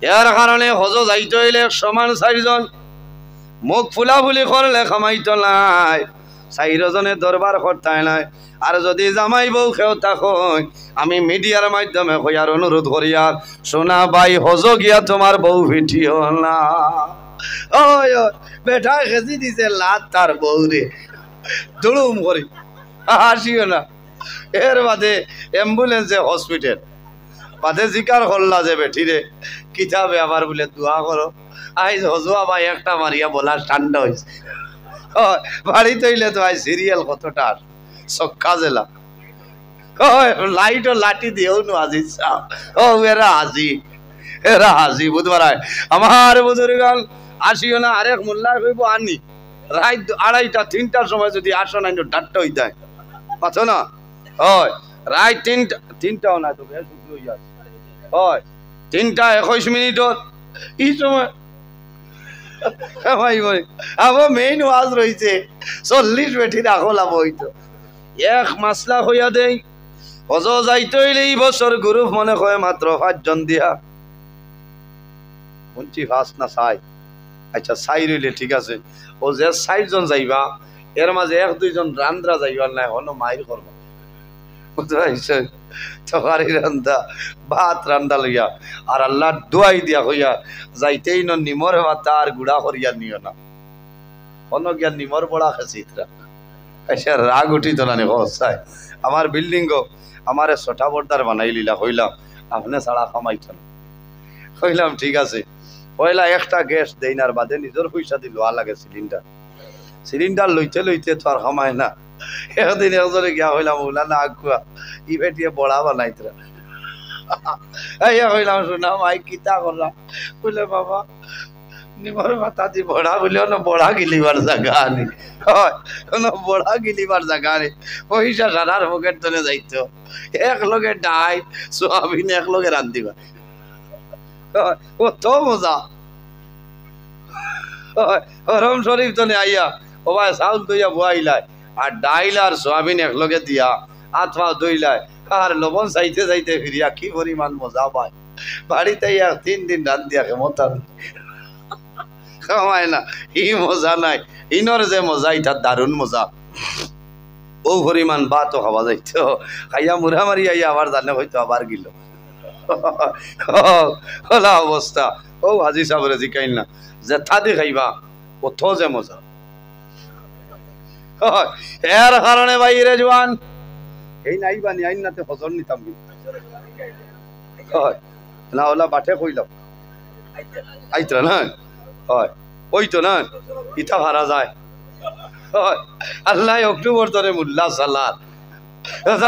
এর কারণে হজ যাইতে হইলে সমান 4 জন, মুখ ফুলাফুলি করলে খামাইতো নাই, 4 জনে দরবার করতাই নাই। আর যদি জামাই বউ খেও তখন আমি মিডিয়ার মাধ্যমে হইয়ার অনুরোধ করি, আর সোনা ভাই হজ গিয়া তোমার বউ ভিটিও না। ওই বেটা খেজি দিছে লাত তার বউ রে, দুলুম করি হাসিও না। এর বাদে অ্যাম্বুলেন্সে হসপিটাল বাদে জিকার করলা যে বেঠিরে কিতাবে আবার বলে দোয়া করো, আইজ হজুয়া ভাই একটা মারিয়া বলা ঠান্ডা হয়েছে। বাড়িতে হইলে তো আই সিরিয়াল কতটা সক্কা জেলা লাইট ও লাঠি দিয়েও নো আজি ও এরা হাজি বুধবার আমার বুজুর্গান আসিও না। আরেক মোল্লা হইব আনি রাত 2:30 3টার সময় যদি আসো না ডাট্টা হইতে পাচ্ছ না। হয় রাত 3টাও না তো হয় 3:21 এই সময় আমার মেইন ওয়াজ রয়েছে 40 বেঠি রাখলাম। হইতো এক মাসলা হইয়া দেই হজ যাইতে হইলে এই বছর গ্রুপ মনে হয় মাত্র 5 জন দিয়া শুনছি 5 না 6। আচ্ছা 6 রইলে ঠিক আছে। ও যে 60 জন যাইবা এর মাঝে 1-2 জন রান্দ্রা যাইবার নাই, হনো মাইর করবা তরকারি রান্দা ভাত রান্দা লইয়া আর আল্লাহ দোয়াই দিয়া হইয়া যাইতেই ন নিমর ভাতা আর গুড়া করিয়া নিও না, হনো গিয়া নিমর বড়া খেছিতরা আচ্ছা রাগ উঠিত না হসাই। আমার বিল্ডিং গো আমারে ছটা বর্দার বানাই লিলা, হইলাম আপনি ছাড়া কামাইত না। হইলাম ঠিক আছে, পয়লা একটা গ্যাস দেইনার বাদে নিজের পয়সা দি লোয়া লাগে সিলিন্ডার লইতে লইতে তো আর কামায় না। একদিন একজনে গিয়া হইলাম ওলা না আগুয়া ই বেটিয়ে বড়া বানাইতরা হইলাম শোনা মাই কিতা করলাম বলে বাবা নিমর ভাতা দি বড়া বলে বড়া গিলিবার জায়গা আনি, হয় বড়া গিলিবার জায়গা আনি পয়সা সারার পকেট তলে যাইতো। এক লগে ডাই সোয়াবিন এক লগে রান্ধিবা ও তো মজা। হরম শরীফ তলে আইয়া ও ভাই চাউল দইয়া বয়াইলাই আর ডাইল আর সোয়াবিন এক লগে দিয়া আথা দইলাই আর লবণ চাইতে চাইতে ফিরিয়া কি পরিমাণ মজা পায়। বাড়িতে 3 দিন রান্ধিয়া ক্ষমতা খাওয়ায় না, ই মজা নাই। ইনর যে মজা ইটা দারুণ মজা, ও পরিমাণ ভাতও খাওয়া যাইত। খাইয়া মুড়া মারি আইয়া আবার জানে হয়তো আবার গিল হলা অবস্থা। ও হাজি সাহেবরে জিকাইল না যে থাদি খাইবা অত যে মজা। এর কারণে বাইরে জোয়ান এই নাইবানি আইন নাতে হজর নিতাম না ওলা বাঠে কইলাম আইতরা না হয় ওই তো না ইটা ভাড়া যায়। আল্লাহ অক্টোবর ধরে মোল্লা সালার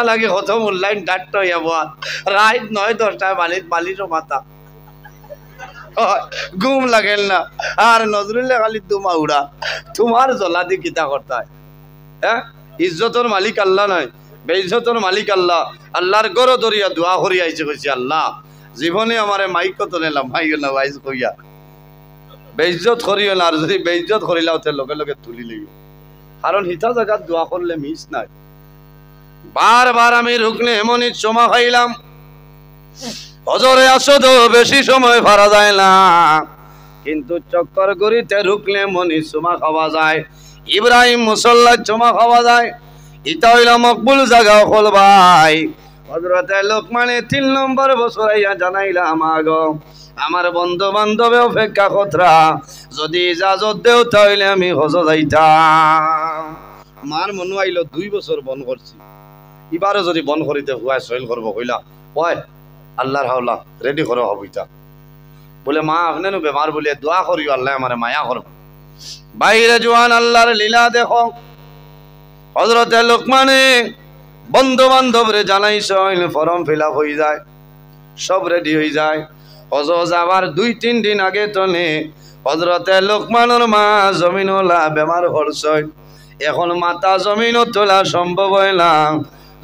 লাগে কত মোল্লাইন ডাক্ত রাত 9-10টায় বালিরও মাথা ঘুম লাগেল না। আর নজরুল্লাহ খালি তুমা উড়া তোমার জ্বলা দি কিতা করতায়। হ্যাঁ ইজ্জতর মালিক আল্লাহ নাই, বেইজ্জতর মালিক আল্লাহ। আল্লাহর গড় দরিয়া দোয়া করি আইছে কইছে আল্লাহ জীবনে আমারে মাইক তো নিলাম মাইও না ভাইজ কইয়া বেইজ্জত করিও না, আর যদি বেইজ্জত করিলাও তে লগে লগে তুলি লইও। কারণ হিতা জায়গা দোয়া করলে মিস নাই। বারবার আমি রুকলে এমনই চমা খাইলাম হজরে আসো তো বেশি সময় ভাড়া যায় না, কিন্তু চক্কর গড়িতে রুকলে মনি চুমা খাওয়া যায়। ইব্রাহিম মুসল্লা চুমা খাওয়া যায়। ইটা হইল মকবুল জায়গা হল ভাই। হযরতে লোকমানে 3 নম্বর বছর আইয়া জানাইলাম আগো আমার বন্ধু বান্ধবে অপেক্ষা কতরা, যদি ইজাজত দেও তাহলে আমি হজ যাইতাম। আমার মনে আইল 2 বছর বন করছি, এবারে যদি বন করিতে হুয়ায় সইল করবো কইলা ওই আল্লাহর হাওলা রেডি করো হবইতা বলে মা আপনি বেমার বলে দোয়া করিও আল্লাহ আমারে মায়া করব। বাইরে জোয়ান আল্লাহর লীলা দেখো। হযরতে লোকমানে বন্ধু বান্ধব রে জানাইছেন, ফর্ম ফিল আপ হয়ে যায়, সব রেডি হয়ে যায়। হজ যাবার 2-3 দিন আগে তনে হযরতে লোকমানের মা জমিনওয়ালা বেমার হরছয়। এখন মাতা জমিন তোলা সম্ভব হয় না,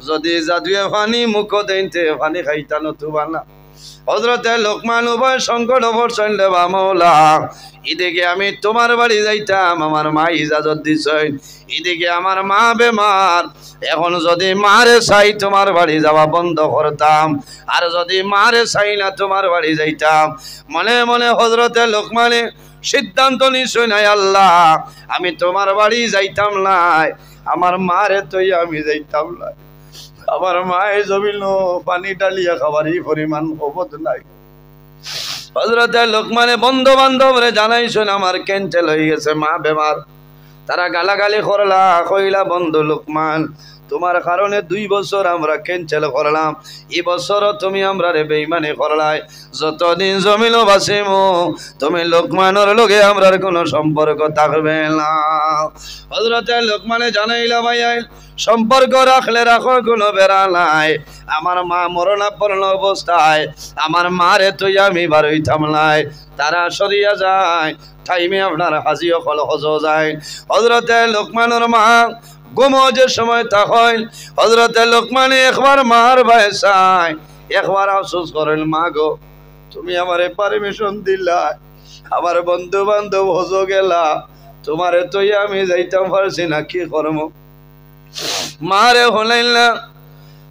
যদি জাদুয়ে পানি মুখ দেইতে পানি খাইতা নতুবা না হযরতে লোকমান উভয় সংকট পড়ছেন রে বা মওলা এদিকে আমি তোমার বাড়ি যাইতাম আমার মা ইজাজত দিছেন এদিকে আমার মা বেমার এখন যদি মারে চাই তোমার বাড়ি যাওয়া বন্ধ করতাম আর যদি মারে চাই না তোমার বাড়ি যাইতাম মনে মনে হযরতে লোকমানে সিদ্ধান্ত নিছো নাই আল্লাহ আমি তোমার বাড়ি যাইতাম না আমার মারে তুই আমি যাইতাম না আমার মায়ে জমিল পানি ডালিয়া খাবারই পরিমাণ অবদ নাই হযরতে লোকমানে বন্ধু বান্ধবরে জানাইছেন আমার ক্যান্সেল হয়ে গেছে মা বেমার তারা গালাগালি করলা কইলা বন্ধু লোকমান তোমার কারণে 2 বছর আমরা ক্যান্সেল করলাম এই বছর তুমি আমরা রে বেঈমানি করলাই যতদিন জমিল বাসিমু তুমি লোকমানের লগে আমরার কোনো সম্পর্ক থাকবে না হযরতে লোকমানে জানাইলা ভাই সম্পর্ক রাখলে রাখো কোনো বেড়া নাই আমার মা মরণাপন্ন অবস্থায় আমার মারে তুই আমি বারইতাম নাই তারা সরিয়া যায় টাইমে আপনার হাজি হল হজ যায় হযরতে লোকমানের মা ঘুমোজের সময় তখন হযরতে লোকমানে একবার মার ভয় চাই একবার আফসোস করেন মা গো তুমি আমারে পারমিশন দিলা আমার বন্ধু বান্ধব হজ গেলা তোমারে তুই আমি যাইতাম পারছি না কি করবো মারে হলাইল না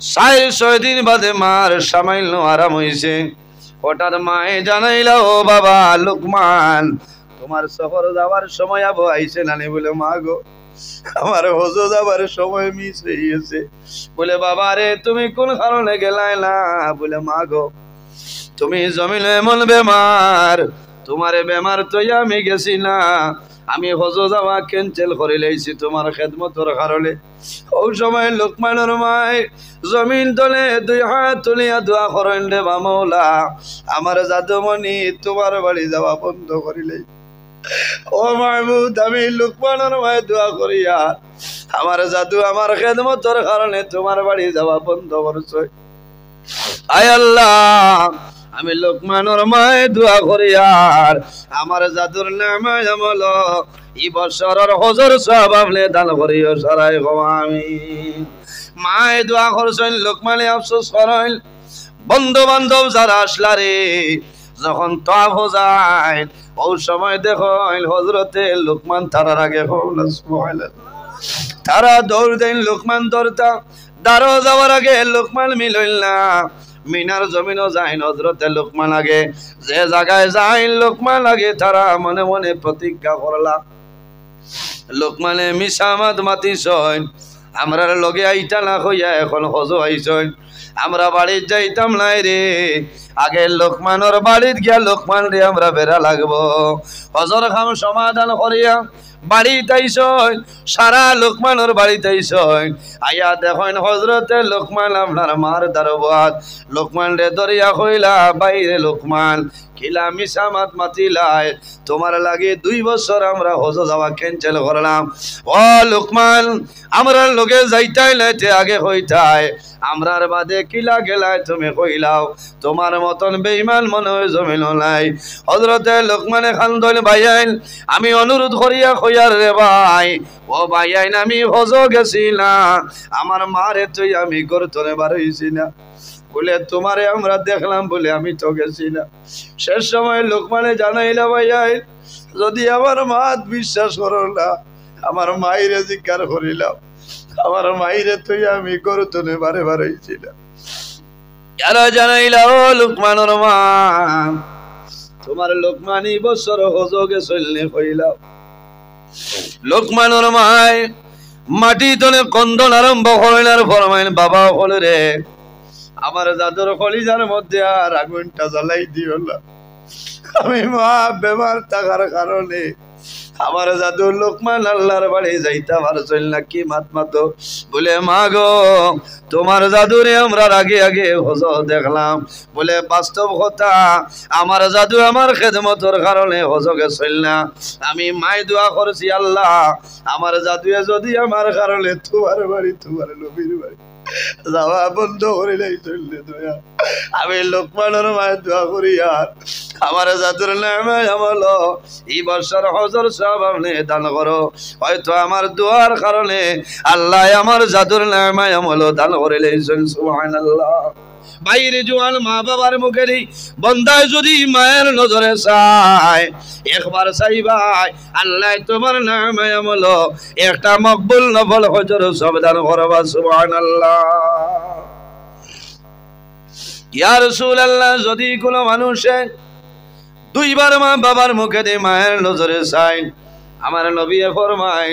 4-6 দিন বাদে মার সামাইল আরাম হইছে হঠাৎ মায়ে জানাইলা ও বাবা লোকমান তোমার সফর যাওয়ার সময় আবো আইছে নানি বলে মা গো আমার হজ যাবার সময় মিস হয়ে গেছে বলে বাবা রে তুমি কোন কারণে গেলাই না বলে মা গো তুমি জমিনে এমন বেমার তোমারে বেমার তুই আমি গেছি না আমি হজ যাওয়া ক্যান্সেল করে লাইছি তোমার খেদমতের কারণে ওই সময় লোকমানের মায় জমিন তলে 2 হাত তুলিয়া দোয়া করেন রে বা মওলা আমার জাদুমণি তোমার বাড়ি যাওয়া বন্ধ করিলে ও মাহমুদ আমি লোকমানের মায় দোয়া করিয়া আমার জাদু আমার খেদমতের কারণে তোমার বাড়ি যাওয়া বন্ধ করছে আয় আল্লাহ আমি লোকমানের মায় দোয়া করি আর আমার জাদুর নামে আমল এই বছরের হজর সওয়াব আপনি দান করিও সরাই গো আমিন মায় দোয়া করছেন লোকমানে আফসোস করেন বন্ধু বান্ধব যারা আসলা রে যখন তাওয়াফ হয়ে যায় ওই সময় দেখেন হযরতে লোকমান তারার আগে তারা দৌড় দেন লোকমান দৌড়তা দাঁড়ো যাওয়ার আগে লোকমান মিলইল না মিনার জমিনও যায় হযরতে লোকমান আগে যে জায়গায় যায় লোকমান আগে তারা মনে মনে প্রতিজ্ঞা করলা লোকমানে মিশামাত মাতিছন আমরা লগে আইতা না হইয়া এখন হজ আইছন আমরা বাড়ি যাইতাম নাই রে আগে লোকমানের বাড়িত গিয়া লোকমান রে আমরা বেড়া লাগবো হজর খাম সমাধান করিয়া বাড়িতে আইছন সারা লোকমানের বাড়িতে আইছন আইয়া দেখেন হযরতে লোকমান আপনার মার দারবাত লোকমান রে দরিয়া কইলা বাইরে লোকমান কিলা মিশামাত মাতিলাই তোমার লাগে 2 বছর আমরা হজ যাওয়া ক্যান্সেল করলাম ও লোকমান আমরা লগে যাইতাই লাইতে আগে হইতাই আমরার বাদে কিলা গেলাই তুমি কইলাও তোমার মতন বেঈমান মনে হয় জমিন নাই হযরতে লোকমানে খান্দল ভাইয়াইন আমি অনুরোধ করিয়া কইয়ার রে ভাই ও ভাইয়াইন আমি হজ গেছি না আমার মারে তুই আমি করতনে বার হইছি না বলে তোমারে আমরা দেখলাম বলে আমি তো গেছি না শেষ সময় লোকমানে জানাইলা ভাইয়াইন যদি আমার মা বিশ্বাস করো না আমার মাইরে জিজ্ঞার করিলাম আমার মাইরে তুই আমি করতনে বারে বারে হইছি না যারা জানাইলা ও লোকমানের মা তোমার লোকমানি বছর হজ গেছলনে কইলাও লোকমানের মায় মাটি তলে কন্দন আরম্ভ করিলার ফরমাইন বাবা বলে রে আমার জাদুর কলিজার মধ্যে আর আগুনটা জ্বালাই দিও না আমি মা বেমার থাকার কারণে আমার জাদু লোকমান আল্লাহর বাড়ি যাইতা পারছল না কি মাত মাতো বলে মা গো তোমার জাদুরে আমরা আগে আগে হজ দেখলাম বলে বাস্তব কথা আমার জাদু আমার খেদমতের কারণে হজ গেছিল না আমি মাই দোয়া করছি আল্লাহ আমার জাদুয়ে যদি আমার কারণে তোমার বাড়ি তোমার নবীর বাড়ি যাওয়া বন্ধ করিলে চললে দয়া আমি লোকমানের মায়ের দোয়া করি আর আমার জাদুর নামে আমল এই বছর হজর সব আপনি দান করো হয়তো আমার দোয়ার কারণে আল্লাহ আমার জাদুর নামে আমল দান করিলে সুবহানাল্লাহ বাইরে জোয়ান মা বাবার মুখে নেই বন্দায় যদি মায়ের নজরে চায় একবার চাইবাই আল্লাহ তোমার নামে আমল একটা মকবুল নফল হজর সবদান করবা সুবহানাল্লাহ। ইয়া রাসূলুল্লাহ, যদি কোনো মানুষে দুইবার মা বাবার মুখে দিয়ে মায়ের নজরে চায়, আমার নবী ফরমায়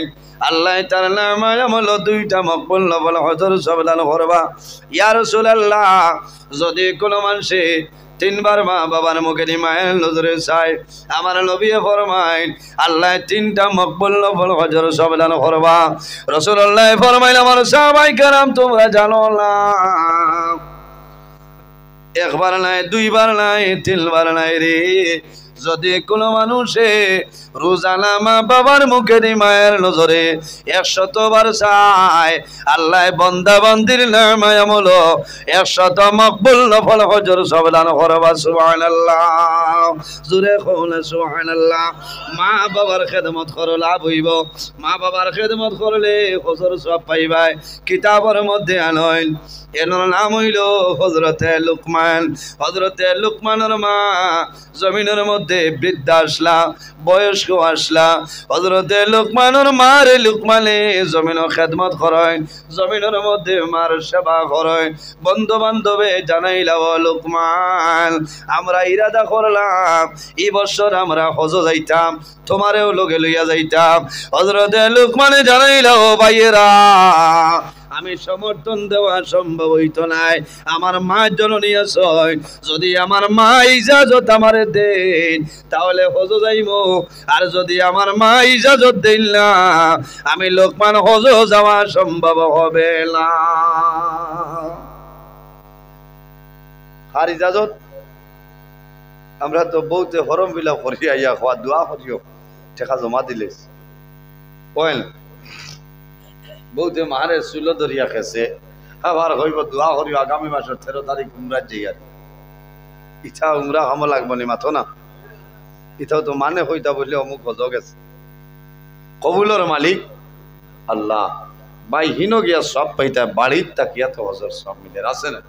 আল্লাহ তার নামে আমল দুইটা মকবুল নফল হজর সবদান করবা। ইয়া রাসূলুল্লাহ, যদি কোনো মানুষে তিনবার মা বাবার মুখে দিয়ে মায়ের নজরে চায়, আমার নবী ফরমায় আল্লাহ তিনটা মকবুল নফল হজর সবদান করবা। রাসূলুল্লাহ ফরমাইল আমার সাহাবায়ে কেরাম তোমরা জানো না, একবার নাই দুইবার নাই তিনবার নাই রে, যদি কোনো মানুষে রোজানা মা বাবার মুখে দিয়ে মায়ের নজরে 100 বার চায়, আল্লাহ বান্দা বান্দির নামে আমল 100 মকবুল নফল হজর সবদান করবা সুবহানাল্লাহ। জোরে কওনা সুবহানাল্লাহ। মা বাবার খেদমত করো লাভ হইব, মা বাবার খেদমত করলে হজর সব পাইবাই। কিতাবের মধ্যে আনইন এনার নাম হইল হযরতে লুকমান। হযরতে লুকমানের মা জমিনের মধ্যে বৃদ্ধা আসলা, বয়স্ক আসলা, হযরতে লুকমানের মার লুকমানে জমিনের খেদমত করেন, জমিনের মধ্যে মার সেবা করেন। বন্ধু বান্ধবে জানাইলা ও লুকমান আমরা ইরাদা করলাম এই বছর আমরা হজ যাইতাম, তোমারেও লগে লইয়া যাইতাম। হযরতে লুকমানে জানাইলা ও ভাইয়েরা আমি সমর্থন দেওয়া সম্ভব হইতো নাই, আমার মা জননী আছে, যদি আমার মা ইজাজত আমারে দেন তাহলে হজ যাইমু, আর যদি আমার মা ইজাজত দেন না আমি লোকমান হজ যাওয়া সম্ভব হবে না। আর ইজাজত আমরা তো বহুতে হরম বিলাপ করি আইয়া হওয়া দোয়া করিও টেকা জমা দিলে কয় না, বহুতে মারে চুল ধরিয়া খেছে আবার হইব দোয়া করিও আগামী মাসের 13 তারিখ উমরা যাই। আর ইচ্ছা উমরা হাম লাগবো নি মাথো না, ইথাও তো মানে হইতা বললে অমুক হজ গেছে। কবুলের মালিক আল্লাহ, বাই হিনো গিয়া সব পাইতা বাড়ির তাকিয়া তো হজর সব মিলে আছে না।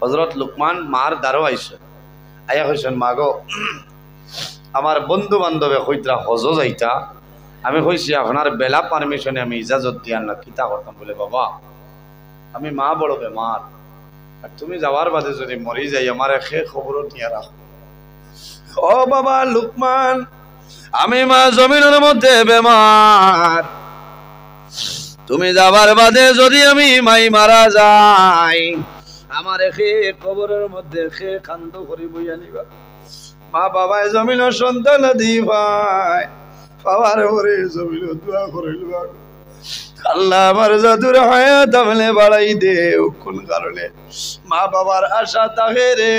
হজরত লুকমান মার দ্বারও আইসে আয়া কইছেন মা গো আমার বন্ধু বান্ধবে কইতরা হজ যাইতা, আমি কইছি আপনার বেলা পারমিশনে আমি ইজাজত দিয়ান না কিতা করতাম। বলে বাবা আমি মা বড় বেমার, আর তুমি যাওয়ার বাদে যদি মরি যাই আমার খে খবরও নিয়ে রাখো। ও বাবা লুকমান আমি মা জমিনের মধ্যে বেমার, তুমি যাবার বাদে যদি আমি মাই মারা যাই আমার খে কবরের মধ্যে খে কান্দ করি বইয়া নিবা। মা বাবায় জমিনের সন্তান দি ভাই পাওয়ার পরে জমিন দোয়া করিল আল্লাহ আমার জাদুর হায়াত আমলে বাড়াই দে। কোন কারণে মা বাবার আশা থাকে রে,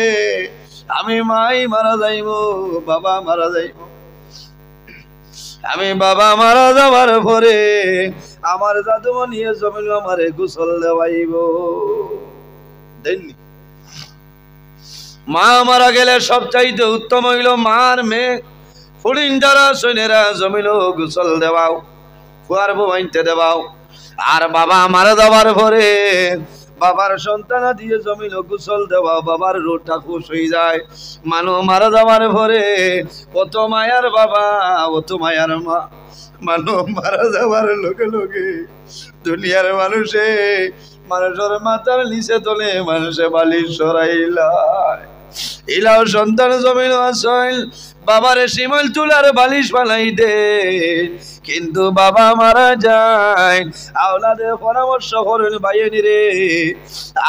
আমি মাই মারা যাইব বাবা মারা যাইব, আমি বাবা মারা যাওয়ার পরে আমার জাদু নিয়ে জমিন আমারে গোসল দেওয়াইব। দেননি মা মারা গেলে সবচাইতে উত্তম হইল মার মেয়ে ফুড়িন যারা সৈন্যরা জমিল গোসল দেওয়াও, ফুয়ার বইনতে দেওয়াও। আর বাবা মারা যাওয়ার পরে বাবার সন্তান দিয়ে জমিল গোসল দেওয়া, বাবার রোটা খুশ হয়ে যায়। মানুষ মারা যাওয়ার পরে কত মায়ার বাবা কত মায়ার মা, মানুষ মারা যাওয়ার লোকে লোকে দুনিয়ার মানুষে মানুষের মাথার নিচে তোলে মানুষে বালিশ সরাইলায়। ইলাও সন্তান জমিল আসল বাবারে শিমল তুলার বালিশ বানাই দে, কিন্তু বাবা মারা যায় আওলাদে পরামর্শ করেন বাইনি রে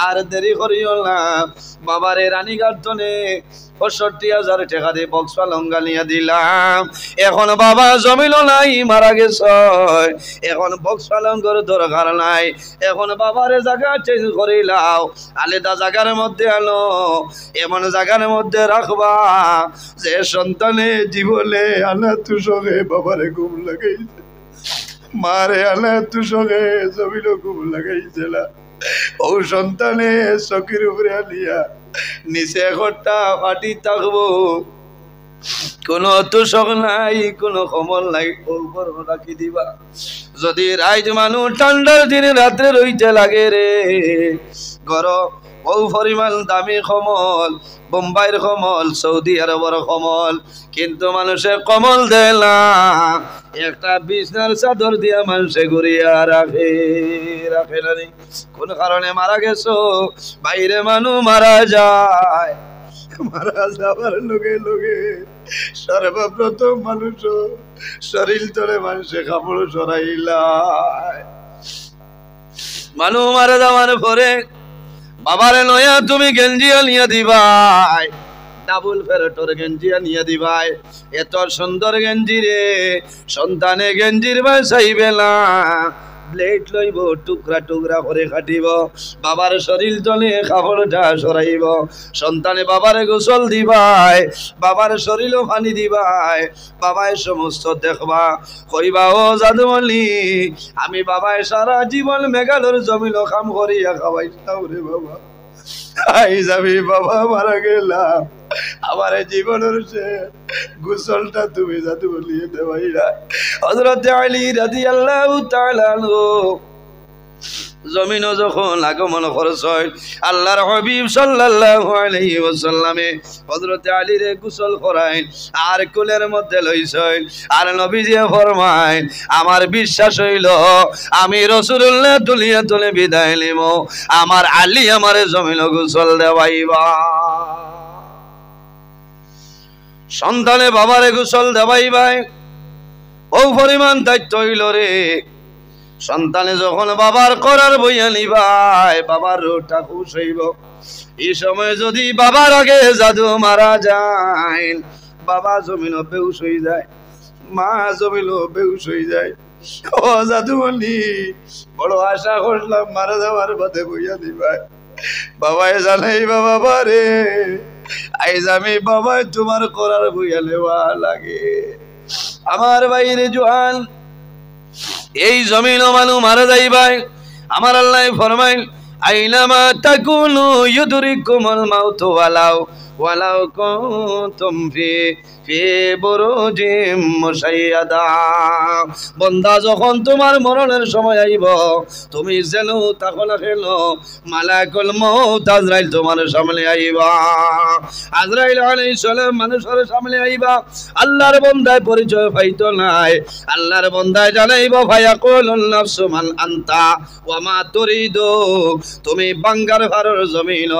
আর দেরি করিও না, বাবারে রানীঘাট তনে ৬৫,০০০ টাকা দিয়ে বক্স পালঙ্গা নিয়ে দিলাম। এখন বাবা জমিল নাই মারা গেছে, এখন বক্স পালঙ্গর দরকার নাই, এখন বাবারে জায়গা চেঞ্জ করিলাও, আলাদা জায়গার মধ্যে আনো, এমন জায়গার মধ্যে রাখবা যে সন্তানে জীবনে আনা তু সঙ্গে বাবারে ঘুম লাগাইছে, মারে আনা তু সঙ্গে জমিল ঘুম লাগাইছিল। ও সন্তানে চকির উপরে আনিয়া নিচে ঘরটা ফাটি থাকবো, কোন তুষক নাই কোন কমল নাই, উপর রাখি দিবা। যদি রাইত মানুষ ঠান্ডার দিনে রাত্রে রইতে লাগে রে, গরম ও পরিমাণ দামি কমল, বোম্বাইয়ের কমল, সৌদি আরবের কমল, কিন্তু মানুষে কমল দেয় না, একটা বিছনার চাদর দিয়া মানুষে ঘুরিয়া রাখে। রাখে না রে? কোন কারণে মারা গেছো? বাইরে মানুষ মারা যায়, মারা যাবার লগে লগে সর্বপ্রথম মানুষ শরীর তোরে মানুষে কাপড় সরাইলায়। মানুষ মারা যাওয়ার পরে বাবারে নয়া তুমি গেঞ্জি আনিয়া দিবাই, ডাবল ফেরটোর গেঞ্জি আনিয়া দিবাই। এত সুন্দর গেঞ্জি রে, সন্তানে গেঞ্জির বাসাইবে না, ব্লেড লইব, টুকরা টুকরা করে কাটিব, বাবার শরীর তলে কাপড়টা সরাইব। সন্তানে বাবারে গোসল দিবাই, বাবার শরীরও পানি দিবাই, বাবায় সমস্ত দেখবা, কইবা ও জাদুমলি আমি বাবায় সারা জীবন মেঘালোর জমিল কাম করিয়া খাওয়াইতাম রে বাবা, আই যাবি বাবা মারা গেলাম, আমার জীবনের গোসলটা তুমি জাদু বলিয়ে দেবাই না। হযরত আলী রাদিয়াল্লাহু তাআলা আনহু জমিনও যখন আগমন করছেন, আল্লাহর হাবিব সাল্লাল্লাহু আলাইহি ওয়াসাল্লামে হযরত আলীরে গোসল করাইন আর কোলের মধ্যে লইছেন। আর নবীজি ফরমায় আমার বিশ্বাস হইল আমি রাসূলুল্লাহ তুলিয়া তুলে বিদায় নিব, আমার আলী আমারে জমিনও গোসল দেওয়াইবা। সন্তানে বাবারে গোসল দেওয়াইবাই, ও পরিমাণ দায়িত্ব হইল রে। সন্তানে যখন বাবার করার বইয়া নিবাই, বাবার রোটা খুশ হইব। এই সময় যদি বাবার আগে জাদু মারা যায়, বাবা জমিন বেউস হয়ে যায়, মা জমিন বেউস হয়ে যায়। ও জাদু বলি বড় আশা করলাম মারা যাওয়ার পথে বইয়া নিবাই, বাবাই জানাই বাবা রে আইজ আমি বাবাই তোমার করার বইয়া নেওয়া লাগে। আমার বাইরে জোয়ান এই জমিন মানু মারা যাইবাই, আমার আল্লাহ ফরমাইল আইনামা তাকুনু ইউদরিকুমুল মাউতু ওয়ালাউ কুনতুম ফি বুরুজিম মুশাইয়াদা। বান্দা যখন তোমার মরণের সময় আইব, তুমি যেন তখন খেল মালাকুল মউত আজরাইল তোমার সামনে আইবা। আজরাইল আলাইহিস সালাম মানুষের সামনে আইবা, আল্লাহর বান্দায় পরিচয় পাইতো নাই, আল্লাহর বান্দায় জানাইব ফায়াকুলুন নাফসু মান আনতা ওয়া মা তুরিদু। তুমি বাঙ্গার ঘরের জমিন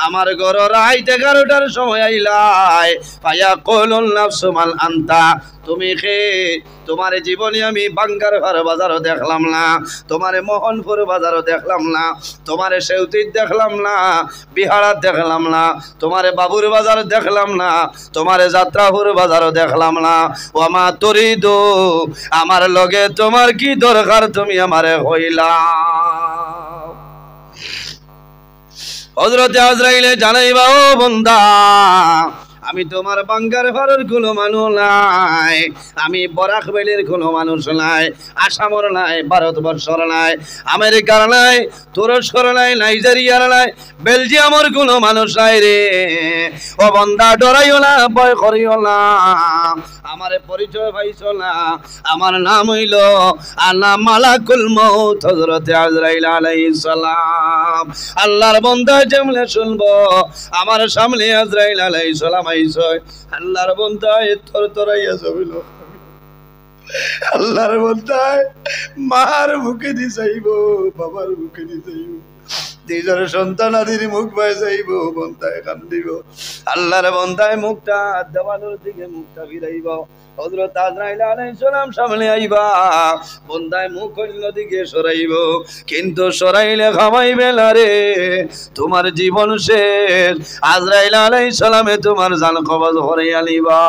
আমার ঘর রাইত 11টার সময় আইলাই, ফায়াকুলুন নাফসু মান আনতা তুমি খে, তোমার জীবনে আমি বাঙ্গার ঘর বাজারও দেখলাম না, তোমারে মোহনপুর বাজারও দেখলাম না, তোমারে সেউতির দেখলাম না, বিহারাত দেখলাম না, তোমারে বাবুর বাজার দেখলাম না, তোমারে যাত্রাপুর বাজারও দেখলাম না। ওমা তরিদু আমার লগে তোমার কি দরকার তুমি আমারে হইলা। হযরত আজরাইলে জানাইবা ও বান্দা আমি তোমার বাঙ্গার ঘরের কোনো মানুষ নাই, আমি বরাক বেলের কোনো মানুষ নাই, আসামর নাই, ভারতবর্ষর নাই, আমেরিকার নাই, তুরস্কর নাই, নাইজেরিয়ার নাই, বেলজিয়ামর কোনো মানুষ নাই রে। ও বান্দা ডরাইও না, ভয় করিও না, আমারে পরিচয় পাইছো না, আমার নাম হইল আনা মালাকুল মউত হযরত আজরাইল আলাইহিস সালাম। আল্লাহর বান্দা যেমনে শুনবো আমার সামনে আজরাইল আলাইহিস সালাম আইছে, আল্লাহর বান্দা তরতরাইয়া যাবিল, আল্লাহর বান্দা মার মুখে দি যাইব, বাবার মুখে দি যাইব, নিজের সন্তান আদির মুখ পাই যাইব, বন্দায় কান্দিব, আল্লাহর বন্দায় মুখটা দেওয়ানোর দিকে মুখটা ফিরাইব। হযরত আজরাইল আলাইহিস সালাম সামনে আইবা, বন্দায় মুখ অন্য দিকে সরাইব, কিন্তু সরাইলে খামাইবে না রে, তোমার জীবন শেষ। আজরাইল আলাইহিস সালামে তোমার জান কবজ করে আনিবা।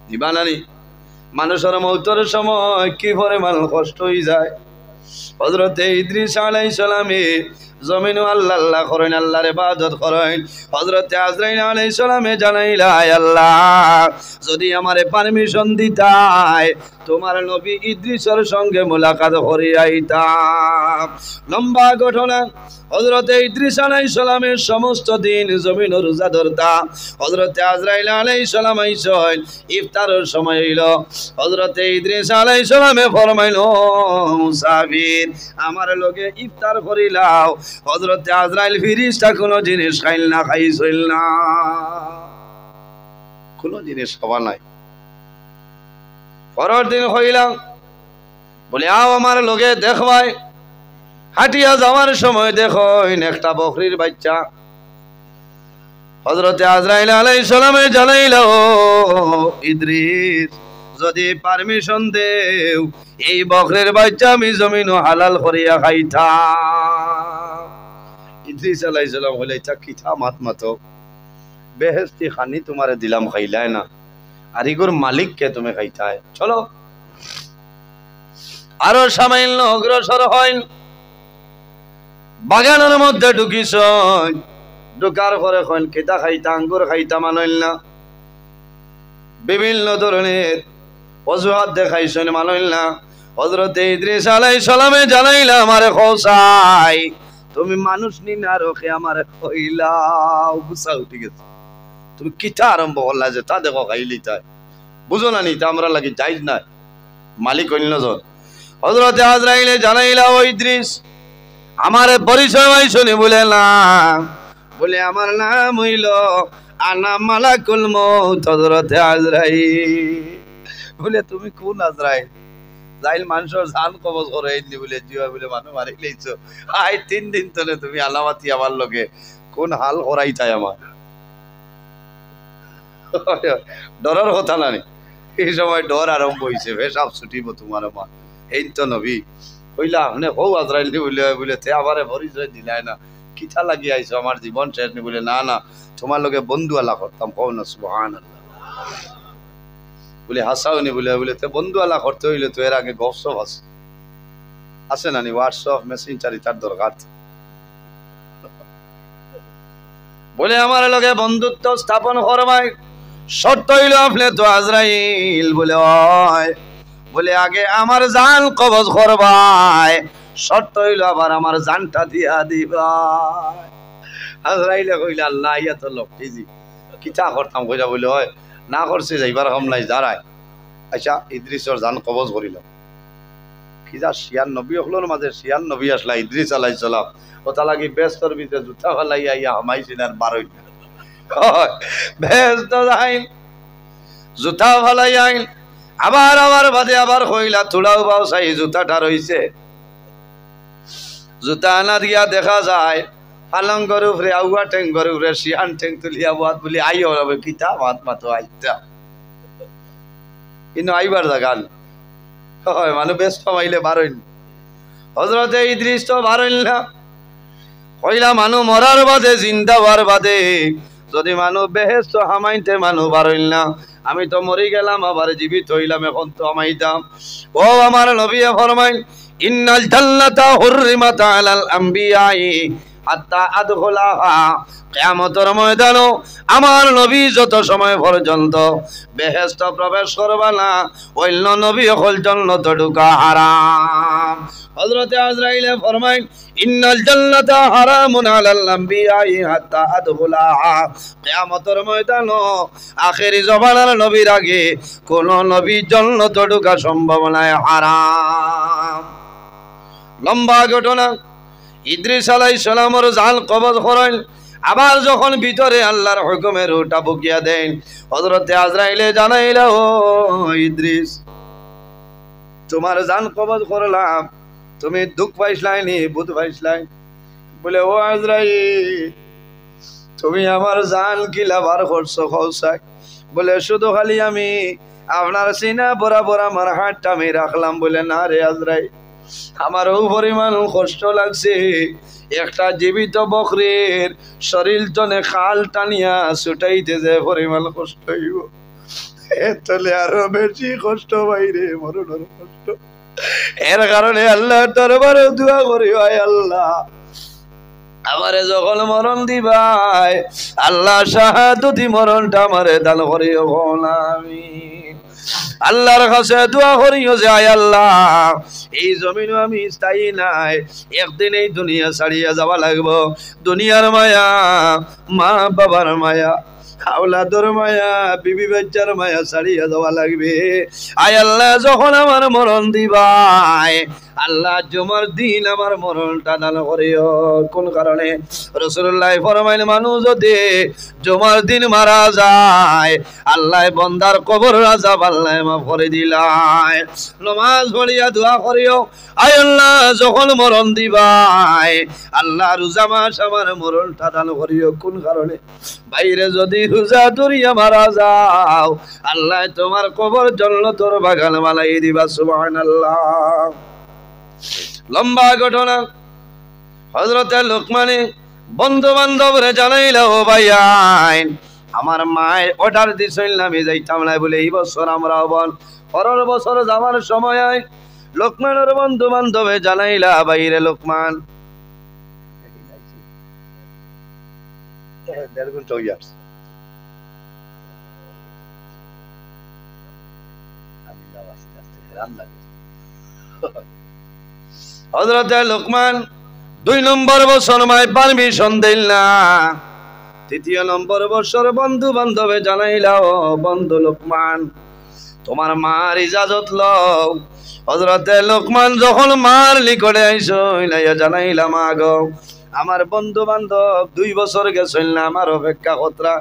দিবানানি মানুষের মৌতের সময় কি পরিমাণ কষ্ট হয়ে যায়। হযরত ইদ্রিস আলাইহিস সালামে জমিন আল্লাহ আল্লাহ করেন, আল্লাহর ইবাদত করেন। হযরত আজরাইল আলাইহিস সালামে জানাইলা আল্লাহ যদি আমারে পারমিশন দিতাই তোমার নবী ইদ্রিসের সঙ্গে মোলাকাত করে আইতাম। লম্বা ঘটনা। হযরত ইদ্রিস আলাইহিস সালামের সমস্ত দিন জমিন রোজা ধরতা। হযরত আজরাইল আলাইহিস সালাম আইছেন, ইফতারের সময় হইল। হযরত ইদ্রিস আলাইহিস সালামে ফরমাইল মুসাফির আমার লগে ইফতার করিলাও, হযরতে আজরাইল ফেরেশতা কোনো জিনিস খাইল না, খাইছিল না, কোনো জিনিস খাওয়া নাই। পরের দিন হইলাম বলে আও আমার লগে দেখবাই। হাঁটিয়া যাওয়ার সময় দেখো একটা বকরির বাচ্চা হযরতে আজরাইল আলাইহিস সালামে জানাইল, ইদ্রিস যদি পারমিশন দেও এই বকরির বাচ্চা আমি জমিন হালাল করিয়া খাইতাম। ইদ্রিস আলাইহিস সালাম হইলে কিথা মাত মাতো, বেহেশতি খানি তোমারে দিলাম খাইলাই না, আর ইগোর মালিক কে তুমি খাইতায়, চলো। আরো সামান্য অগ্রসর হইল, বাগানের মধ্যে ঢুকিস। ঢুকার পরে কইল কিতা খাইতা, আঙ্গুর খাইতা মানইল না, বিভিন্ন ধরনের অজুহাত দেখাইছেন, মানইল না। হযরতে ইদ্রিস আলাইহিস সালামে জানাইলা, আমারে খোসাই তুমি মানুষ নি না রখে আমারে কইলাও বুঝাও, ঠিক আছে তুমি কিতা আরম্ভ করলা যে তা দেখো খাইলি তাই, বুঝো না নি তা আমরা লাগি যাইজ না, মালিক হইল না। হযরতে আজরাইলে জানাইলা, ও ইদ্রিস আমারে পরিচয় হইছনি বলে না, বলে আমার নাম হইল আনা মালাকুল মউত হযরতে আজরাইল। বলে তুমি কোন আজরাইল? যাইল মানুষের জান কবজ করে আইনি বলে জিয়া বলে মানুষ মারি লইছো, আই 3 দিন ধরে তুমি আলামাতি আমার লগে কোন হাল করাইতাই আমার। ডরার কথা না, এই সময় ডর আরম্ভ হইছে, পেশাব ছুটিব তোমার মা, এই তো নবী কইলা মানে হৌ আজরাইল নি বলে, বলে তে আবারে পরিচয় দিলাই না, কিথা লাগি আইছো আমার জীবন শেষ নি? বলে না না তোমার লগে বন্ধু আলা করতাম, কও না সুবহানাল্লাহ। বলে হাসাও নি? বলে বলে তে বন্ধু আলা করতে হইলে তো এর আগে গপসপ আছে না নি, হোয়াটসঅ্যাপ মেসেঞ্জার তার দরকার। বলে আমার লগে বন্ধুত্ব স্থাপন করবাই, শর্ত হইল আপনি তো আজরাইল। বলে হয়, বলে আগে আমার জান কবজ করবাই, শর্ত হইল আবার আমার জানটা দিয়া দিবাই। আজরাইলে কইলে আল্লাহ ইয়া তো লক্ষ্মী জি কিতা করতাম কইরা। বলে হয় না করছে যাইবার কম নাই যারাই। আচ্ছা ইদ্রিসর জান কবজ করিল, কি যা শিয়ান নবী হলোর মাঝে শিয়ান নবী আসলা ইদ্রিস আলাইহিস সালাম, ওটা লাগি ব্যস্তর ভিতরে জুতা ফেলাইয়া ইয়া হামাইছেন আর বারোই ব্যস্ত যাইন, জুতা ফেলাই আইন, আবার আবার বাদে আবার কইলা থোড়াও বাও চাই জুতাটা রইছে। জুতা আনা দিয়া দেখা যায় পালঙ্গর উপরে আউয়া ঠেঙ্গর উপরে শিয়ান ঠেং তুলিয়া বাদ বলি আইও কিতা মাত মাতো আইতা, কিন্তু আইবার জাগান হয় মানুষ ব্যস্ত মাইলে বারইন। হযরতে ইদ্রিস তো বারইল না, কইলা মানুষ মরার বাদে জিন্দা হওয়ার বাদে যদি মানুষ বেহেশত হামাইতে মানুষ বারইল না, আমি তো মরি গেলাম আবার জীবিত হইলাম, এখন তো আমাইতাম। ও আমার নবী ফরমাইন, ইন্নাল জান্নাতা হুররিমাত আলাল আমবিয়াই হাত্তা আদখুলাহা। কিয়ামতের ময়দানে আমার নবী যত সময় পর্যন্ত বেহেশত প্রবেশ করবে না, অন্য নবী হল জান্নাতে ঢোকা হারাম। হযরতে আজরাইল ফরমাইন, ইন্নাল জান্নাতা হারামুন আলাল আমবিয়াই হাত্তা আদখুলাহা। কিয়ামতের ময়দানে আখেরি জমানার নবীর আগে কোন নবী জান্নাতে ঢোকা সম্ভব নয়, হারাম। লম্বা ঘটনা। ইদ্রিস আলাইহিস সালামের জান কবজ করেন, আবার যখন ভিতরে আল্লাহর হুকুমের ওটা বুকিয়া দেন, হযরতে আজরাইলে জানাইল, ও ইদ্রিস তোমার জান কবজ করলাম, তুমি দুঃখ পাইছলাই নি, বুধ পাইছলাই? বলে ও আজরাইল তুমি আমার জান কি লাভার করছো খৌসাই? বলে শুধু খালি আমি আপনার সিনা বরাবর আমার হাতটা আমি রাখলাম। বলে না রে আজরাইল, আমারও পরিমাণ কষ্ট লাগছে, একটা জীবিত বকরির শরীর জনে খাল টানিয়া ছুটাইতে যে পরিমাণ কষ্ট হইব, তাহলে আরো বেশি কষ্ট বাইরে মরণের কষ্ট। এর কারণে আল্লাহ দরবারে দোয়া করি, হয় আল্লাহ আমারে যখন মরণ দিবাই, আল্লাহ শাহাদতি মরণটা আমারে দান করিও। আমিন। আল্লাহর কাছে দোয়া করিও যে আয় আল্লাহ এই জমিনে আমি স্থায়ী নাই, একদিন এই দুনিয়া ছাড়িয়া যাওয়া লাগবো। দুনিয়ার মায়া, মা বাবার মায়া, আওলাদর মায়া, বিবি বাচ্চার মায়া ছাড়িয়া যাওয়া লাগবে। আয় আল্লাহ যখন আমার মরণ দিবাই, আল্লাহ জুমার দিন আমার মরণটা দান করিও। কোন কারণে? রাসূলুল্লাহ ফরমাইল মানুষ যদি জুমার দিন মারা যায় আল্লাহ বান্দার কবর আযাব আল্লাহ মাফ করে দিলায়। নামাজ পড়িয়া দোয়া করিও, আয় আল্লাহ যখন মরণ দিবাই আল্লাহ রোজা মাস আমার মরণটা দান করিও। কোন কারণে? বাইরে যদি রোজা ধরিয়া মারা যাও আল্লাহ তোমার কবর জান্নাতের বাগান বানাই দিবা। সুবহানাল্লাহ। লম্বা ঘটনা। হযরতে লোকমানে বন্ধু বান্ধবরে জানাইল, ও ভাই আমার মায়ের অর্ডার দিছিল আমি যাইতাম না বলে এই বছর আমরা বল পরের বছর যাওয়ার সময় লোকমানের বন্ধু বান্ধবে জানাইলা, বাইরে লোকমান হযরতে লোকমান 2 নম্বর বছর মায় পারমিশন দিল না। 3 নম্বর বছর বন্ধু বান্ধবে জানাইলা, ও বন্ধু লোকমান তোমার মার ইজাজত লও। হযরতে লোকমান যখন মার নিকটে আইসো জানাইলা, মা গো আমার বন্ধু বান্ধব 2 বছর গেছিল না আমার অপেক্ষা কতরা